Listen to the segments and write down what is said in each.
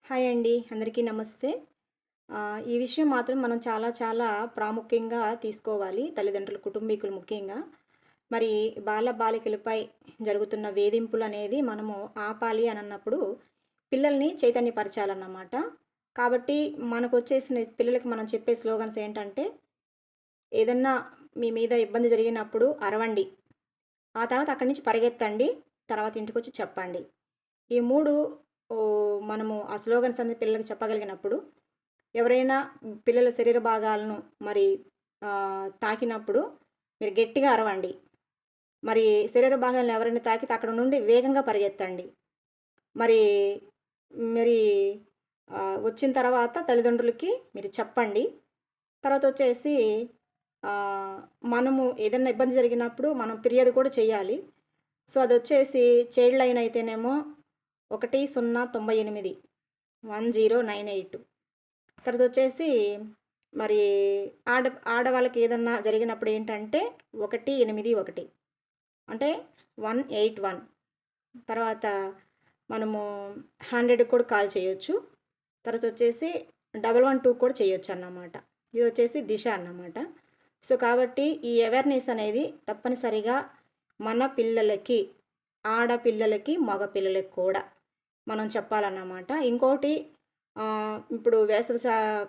Hi అండి. అందరికీ నమస్తే. ఈ విషయం మాత్రం మనం చాలా చాలా ప్రాముఖ్యంగా తీసుకోవాలి. తల్లిదండ్రులు, కుటుంబీకులు ముఖ్యంగా. మరి బాలబాలికలపై జరుగుతున్న వేధింపులనేది మనము ఆపాలి అనన్నప్పుడు పిల్లల్ని చైతన్యపరచాలన్నమాట. కాబట్టి మనకొచ్చేసిన పిల్లలకి మనం చెప్పే స్లోగన్స్ ఏంటంటే, ఏదన్నా మీ మీద ఇబ్బంది జరిగినప్పుడు అరవండి. ఆ తర్వాత అక్కడి నుంచి పరిగెత్తండి. తర్వాత ఇంటికొచ్చి చెప్పండి. ఈ 3 మనము ఆ స్లోగన్స్ అనేది పిల్లలకి చెప్పగలిగినప్పుడు, ఎవరైనా పిల్లల శరీర భాగాలను మరి తాకినప్పుడు మీరు గట్టిగా అరవండి. మరి శరీర భాగాలను ఎవరైనా తాకితే అక్కడ నుండి వేగంగా పరిగెత్తండి. మరి మరి వచ్చిన తర్వాత తల్లిదండ్రులకి మీరు చెప్పండి. తర్వాతొచ్చేసి ఆహ్, మనము ఏదన్నా ఇబ్బంది జరిగినప్పుడు మనం ఫిర్యాదు కూడా చేయాలి. సో, అదొచ్చేసి చైల్డ్ లైన్ అయితేనేమో 1098 1098. తర్వాతొచ్చేసి మరి ఆడ ఆడవాళ్ళకి ఏదన్నా జరిగినప్పుడు ఏంటంటే 181 అంటే 181. తర్వాత మనము 100కి కూడా కాల్ చేయొచ్చు. తర్వాతొచ్చేసి 112 కూడా చేయొచ్చన్నమాట. ఇదొచ్చేసి దిశ అన్నమాట. సో, కాబట్టి ఈ అవేర్‌నెస్ అనేది తప్పనిసరిగా మన పిల్లలకి, ఆడపిల్లలకి, మగ పిల్లలకి కూడా మనం చెప్పాలన్నమాట. ఇంకోటి ఇప్పుడు వేసవి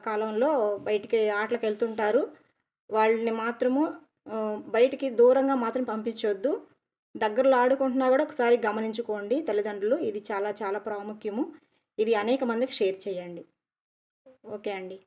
కాలంలో బయటికి ఆటలకెళ్తుంటారు. వాళ్ళని మాత్రము బయటికి దూరంగా మాత్రం పంపించొద్దు. దగ్గరలో ఆడుకుంటున్నా గూడా ఒకసారి గమనించుకోండి తల్లిదండ్రులు. ఇది చాలా చాలా ప్రాముఖ్యము. ఇది అనేక మందికి షేర్ చేయండి. ఓకే అండి.